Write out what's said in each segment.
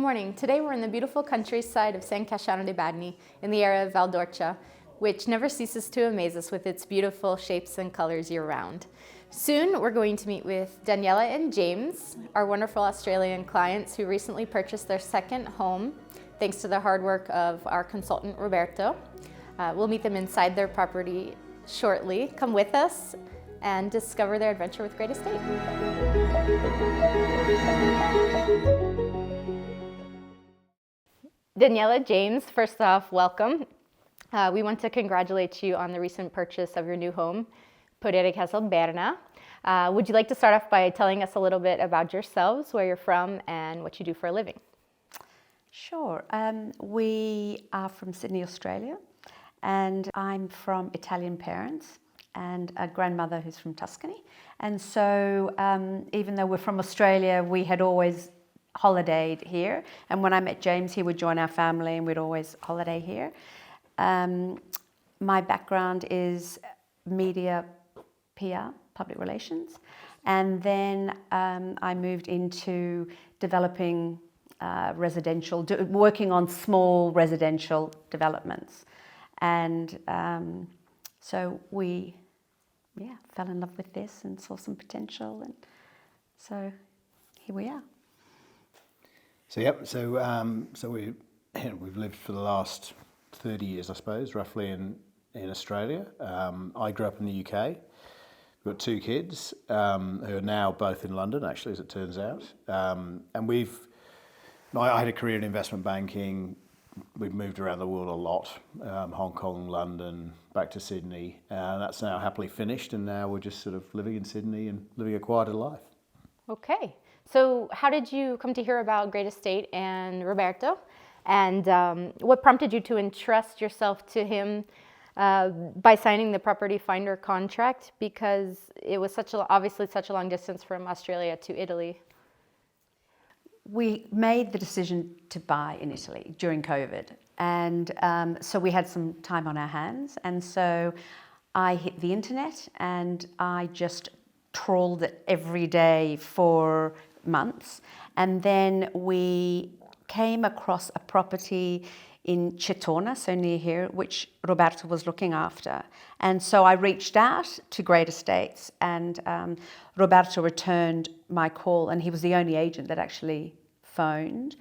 morning. Today we're in the beautiful countryside of San Casciano de Bagni in the area of Val d'Orcia, which never ceases to amaze us with its beautiful shapes and colors year-round. Soon we're going to meet with Daniela and James, our wonderful Australian clients who recently purchased their second home thanks to the hard work of our consultant Roberto. We'll meet them inside their property shortly. Come with us and discover their adventure with Great Estate. Daniela, James, first off, welcome. We want to congratulate you on the recent purchase of your new home, Podere Castle Berna. Would you like to start off by telling us a little bit about yourselves, where you're from, and what you do for a living? Sure. We are from Sydney, Australia, and I'm from Italian parents and a grandmother who's from Tuscany. And so even though we're from Australia, we had always holidayed here. And when I met James, he would join our family and we'd always holiday here. My background is media, PR, public relations. And then I moved into developing residential, working on small residential developments. And so we fell in love with this and saw some potential, and so here we are. So we've lived for the last 30 years, I suppose, roughly in Australia. I grew up in the UK. We've got two kids who are now both in London, actually, as it turns out. And I had a career in investment banking. We've moved around the world a lot, Hong Kong, London, back to Sydney, and that's now happily finished, and now we're just sort of living in Sydney and living a quieter life. Okay, so how did you come to hear about Great Estate and Roberto, and what prompted you to entrust yourself to him by signing the property finder contract, because it was obviously such a long distance from Australia to Italy? We made the decision to buy in Italy during COVID, and so we had some time on our hands, and so I hit the internet and I just trawled it every day for months, and then we came across a property in Cetona, so near here, which Roberto was looking after. And so I reached out to Great Estates, and Roberto returned my call, and he was the only agent that actually phoned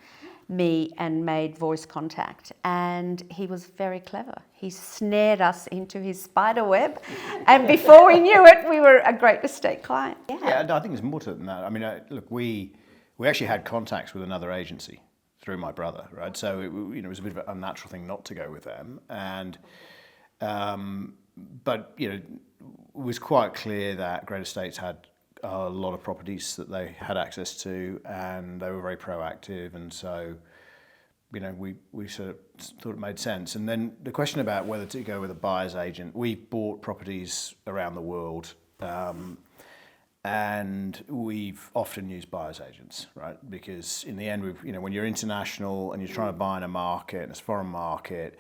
me and made voice contact. And he was very clever. He snared us into his spider web, and before we knew it, we were a Great Estate client. Yeah, I think there's more to it than that. I mean, look, we actually had contacts with another agency through my brother, right? So it was a bit of an unnatural thing not to go with them, and but it was quite clear that Great Estates had a lot of properties that they had access to, and they were very proactive, and so we sort of thought it made sense. And then the question about whether to go with a buyer's agent, we've bought properties around the world, and we've often used buyer's agents, right? Because in the end, when you're international and you're trying to buy in a market, and it's a foreign market,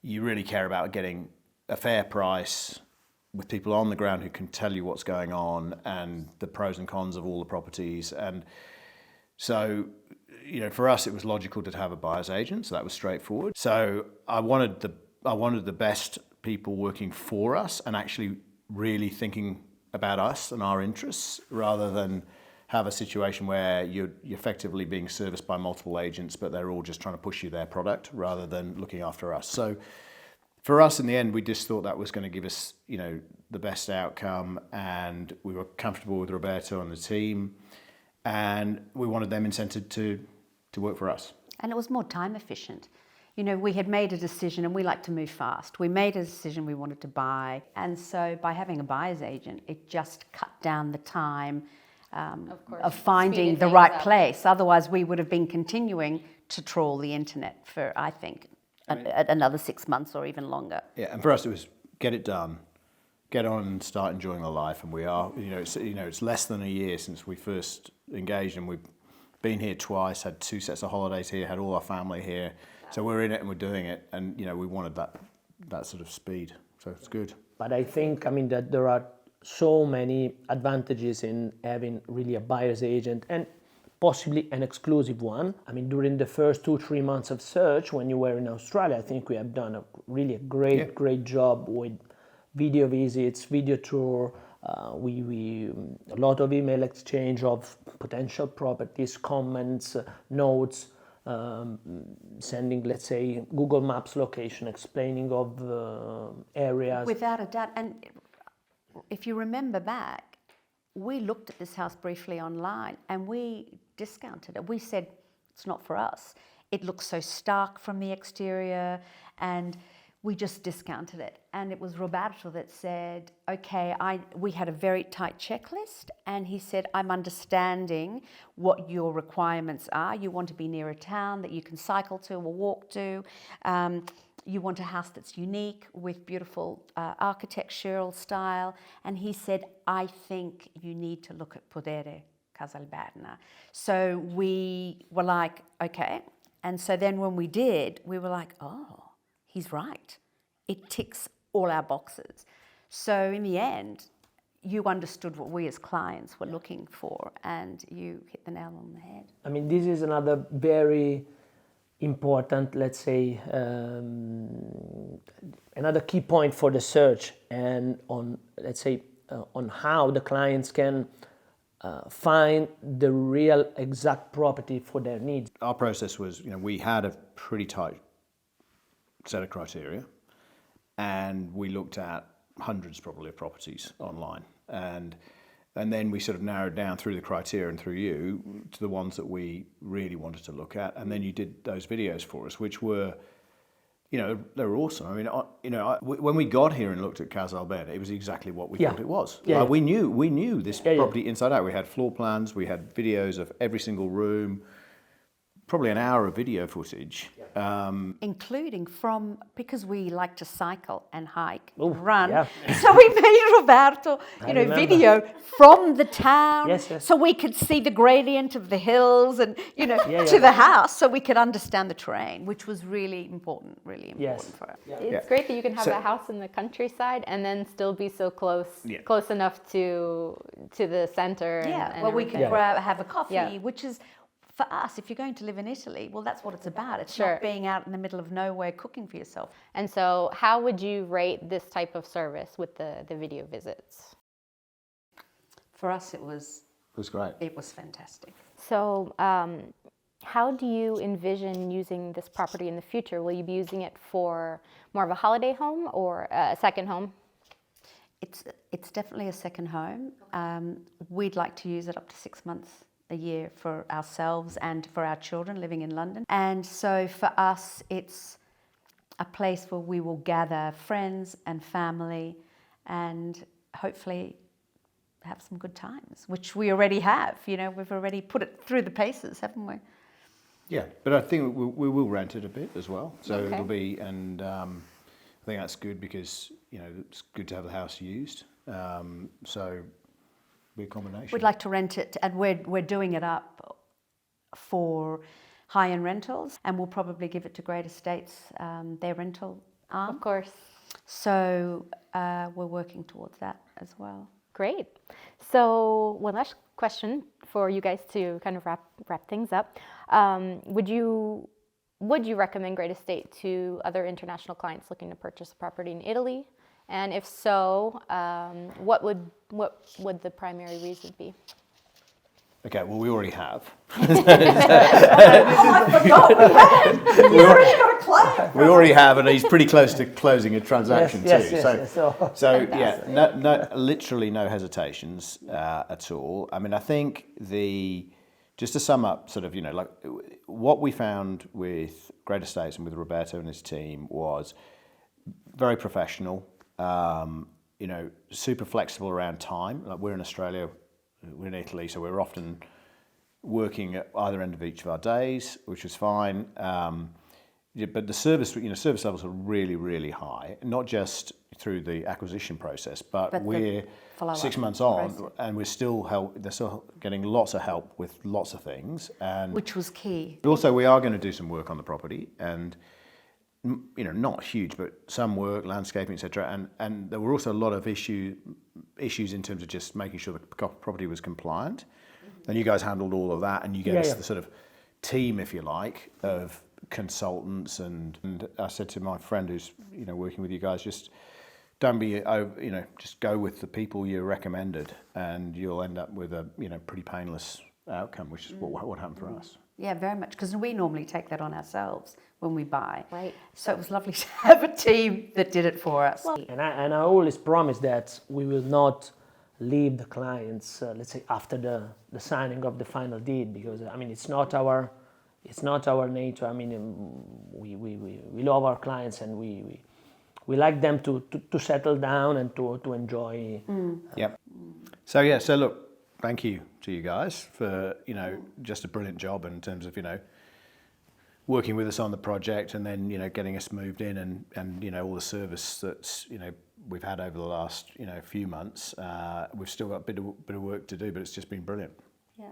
you really care about getting a fair price with people on the ground who can tell you what's going on and the pros and cons of all the properties. And so, for us, it was logical to have a buyer's agent, so that was straightforward. So I wanted the best people working for us and actually really thinking about us and our interests, rather than have a situation where you're effectively being serviced by multiple agents, but they're all just trying to push you their product rather than looking after us. So for us, in the end, we just thought that was going to give us, the best outcome, and we were comfortable with Roberto and the team, and we wanted them incented to work for us. And it was more time efficient. We had made a decision, and we like to move fast. We made a decision we wanted to buy, and so by having a buyer's agent, it just cut down the time of finding the right place. Otherwise, we would have been continuing to trawl the internet for, I think, another 6 months or even longer. Yeah, and for us it was get it done, get on and start enjoying the life, and we are. It's less than a year since we first engaged, and we've been here twice, had 2 sets of holidays here, had all our family here, so we're in it and we're doing it, and we wanted that sort of speed, so it's good. But I think that there are so many advantages in having really a buyer's agent, and possibly an exclusive one. I mean, during the first 2-3 months of search, when you were in Australia, I think we have done a really great job with video visits, video tour. We a lot of email exchange of potential properties, comments, notes, sending, let's say, Google Maps location, explaining of areas. Without a doubt. And if you remember back, we looked at this house briefly online and we discounted it. We said, it's not for us. It looks so stark from the exterior, and we just discounted it. And it was Roberto that said, okay, we had a very tight checklist, and he said, I'm understanding what your requirements are. You want to be near a town that you can cycle to or walk to. You want a house that's unique with beautiful architectural style. And he said, I think you need to look at Podere Casalberna. So we were like, okay. And so then when we did, we were like, oh, he's right. It ticks all our boxes. So in the end, you understood what we as clients were looking for, and you hit the nail on the head. I mean, this is another very important, let's say, another key point for the search, and on, let's say, on how the clients can find the real exact property for their needs. Our process was, we had a pretty tight set of criteria, and we looked at hundreds probably of properties online, and then we sort of narrowed down through the criteria and through you to the ones that we really wanted to look at, and then you did those videos for us, which were, they were awesome. I mean, when we got here and looked at Casalberna, it was exactly what we thought it was. Yeah. We knew this property inside out. We had floor plans, we had videos of every single room, probably an hour of video footage. Including because we like to cycle and hike, Ooh, run. yeah. So we made Roberto, remember. video from the town, Yes. so we could see the gradient of the hills and, Yeah. to the house, so we could understand the terrain, which was really important Yes. for us. It's great that you can have So- a house in the countryside and then still be so close enough to the center. Yeah, and well, we could everything. have a coffee, Yeah. which is, for us, if you're going to live in Italy, well, that's what it's about. It's Sure. not being out in the middle of nowhere cooking for yourself. And so, how would you rate this type of service with the video visits? For us, it was great. It was fantastic. So, how do you envision using this property in the future? Will you be using it for more of a holiday home or a second home? It's definitely a second home. We'd like to use it up to 6 months a year for ourselves and for our children living in London. And so for us, it's a place where we will gather friends and family and hopefully have some good times, which we already have. We've already put it through the paces, haven't we? Yeah, but I think we will rent it a bit as well. So Okay. it'll be, and I think that's good because, it's good to have the house used. So be a combination. We'd like to rent it, and we're doing it up for high-end rentals, and we'll probably give it to Great Estates, their rental arm. Of course. So we're working towards that as well. Great. So, one last question for you guys to kind of wrap things up. Would you recommend Great Estate to other international clients looking to purchase a property in Italy? And if so, what would the primary reason be? Okay, well, we already have. We already have, and he's pretty close to closing a transaction Yes, too. yes. So yeah, literally no hesitations at all. I mean, I think just to sum up, sort of, like what we found with Great Estates and with Roberto and his team was very professional. Super flexible around time. Like we're in Australia, we're in Italy, so we're often working at either end of each of our days, which was fine. But the service levels are really, really high, not just through the acquisition process, but we're 6 months on, process. and they're still getting lots of help with lots of things. And Which was key. but also we are going to do some work on the property, and not huge, but some work, landscaping, etc. And there were also a lot of issues in terms of just making sure the property was compliant. And you guys handled all of that, and you gave Yeah, us yeah. the sort of team, if you like, of consultants. And I said to my friend who's working with you guys, just don't be just go with the people you recommended, and you'll end up with a pretty painless outcome, which is what happened for us. Yeah, very much, because we normally take that on ourselves when we buy. Right. So it was lovely to have a team that did it for us. And I always promise that we will not leave the clients, let's say, after the signing of the final deed, because I mean it's not our nature. I mean we love our clients, and we like them to settle down and to enjoy. Yep. So look, thank you to you guys for just a brilliant job in terms of working with us on the project, and then getting us moved in, and all the service that's we've had over the last few months. We've still got a bit of work to do, but it's just been brilliant.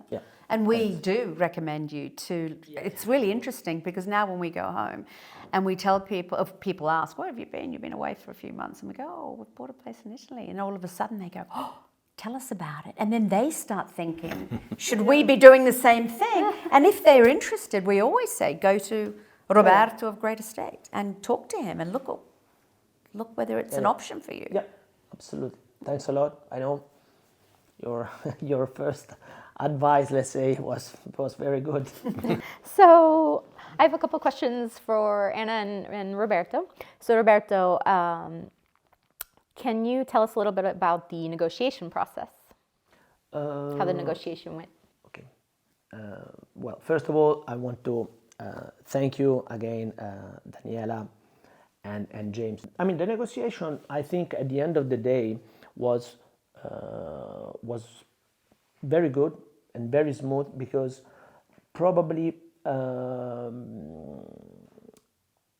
Yeah. And we do recommend you to, it's really interesting, because now when we go home and we tell people, if people ask, where have you been? You've been away for a few months. And we go, oh, we've bought a place in Italy. And all of a sudden they go, oh, tell us about it. And then they start thinking, should we be doing the same thing? And if they're interested, we always say, go to Roberto of Great Estate and talk to him and look whether it's an option for you. Yeah, absolutely. Thanks a lot. I know your first advice, let's say, was very good. So I have a couple questions for Anna and Roberto. So Roberto, can you tell us a little bit about the negotiation process? How the negotiation went? Okay. Well, first of all, I want to thank you again, Daniela and James. I mean, the negotiation, I think, at the end of the day, was very good and very smooth, because probably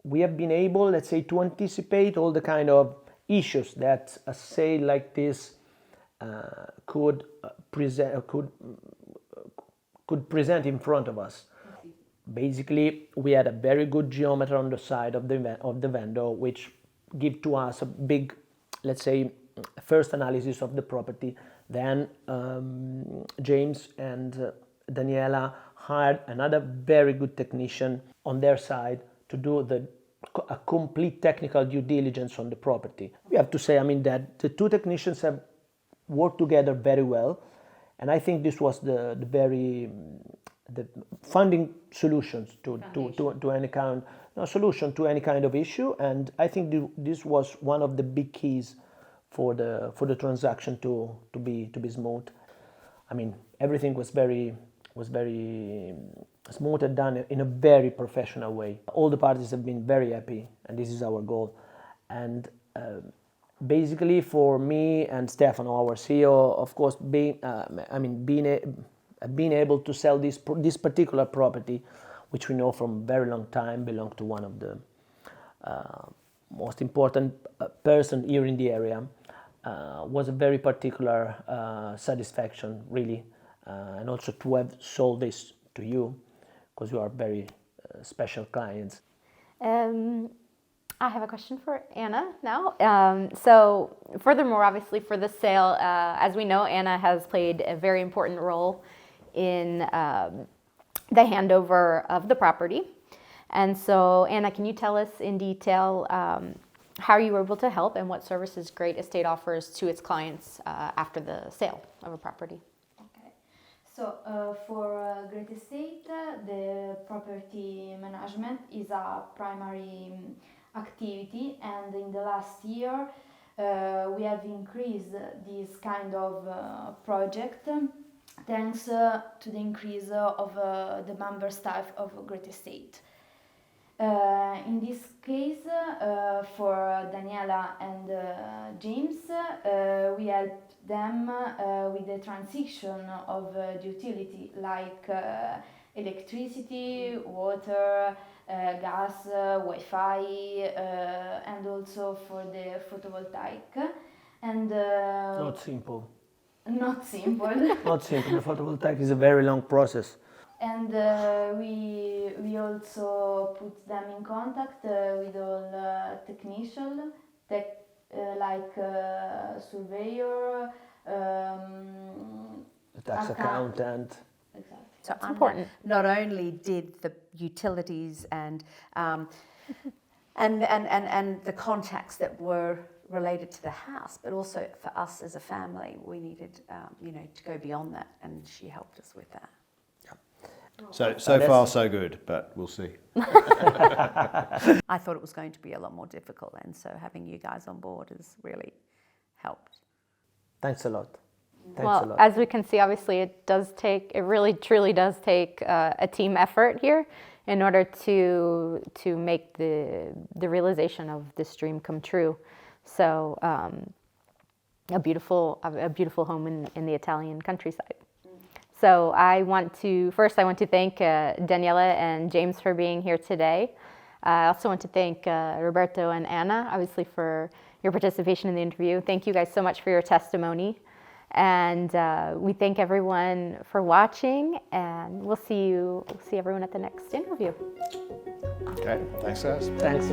we have been able, let's say, to anticipate all the kind of issues that a sale like this could present in front of us. Basically, we had a very good geometer on the side of the vendor, which give to us a big, let's say, first analysis of the property. Then James and Daniela hired another very good technician on their side to do a complete technical due diligence on the property. We have to say, I mean, that the two technicians have worked together very well, and I think this was the funding solutions to any kind, solution to any kind of issue, and I think this was one of the big keys for the transaction to be smooth. I mean, everything was very smooth and done in a very professional way. All the parties have been very happy, and this is our goal. And basically, for me and Stefano, our CEO, of course, being able to sell this particular property, which we know from a very long time belonged to one of the most important person here in the area, was a very particular satisfaction, really, and also to have sold this to you, because you are very special clients. I have a question for Anna now. So furthermore, obviously for the sale, as we know, Anna has played a very important role in the handover of the property. And so Anna, can you tell us in detail how you were able to help and what services Great Estate offers to its clients after the sale of a property? Okay. So for Great Estate, the property management is a primary activity, and in the last year we have increased this kind of project thanks to the increase of the member staff of Great Estate. In this case, for Daniela and James, we helped them with the transition of the utility like electricity, water, gas, Wi-Fi, and also for the photovoltaic. And Not simple. not simple. Not simple. The photovoltaic is a very long process. And we also put them in contact with all technicians, like surveyor, the tax accountant. Exactly. So I'm important. Not only did the utilities and the contacts that were related to the house, but also for us as a family, we needed to go beyond that, and she helped us with that. So that's- far so good, but we'll see. I thought it was going to be a lot more difficult, and so having you guys on board has really helped. Thanks a lot. Thanks a Well, lot. as we can see, obviously, it really truly does take a team effort here in order to make the realization of this dream come true. So, a beautiful home in the Italian countryside. So I want to thank Daniela and James for being here today. I also want to thank Roberto and Anna, obviously, for your participation in the interview. Thank you guys so much for your testimony. And we thank everyone for watching, and we'll see everyone at the next interview. Okay, thanks guys. Thanks.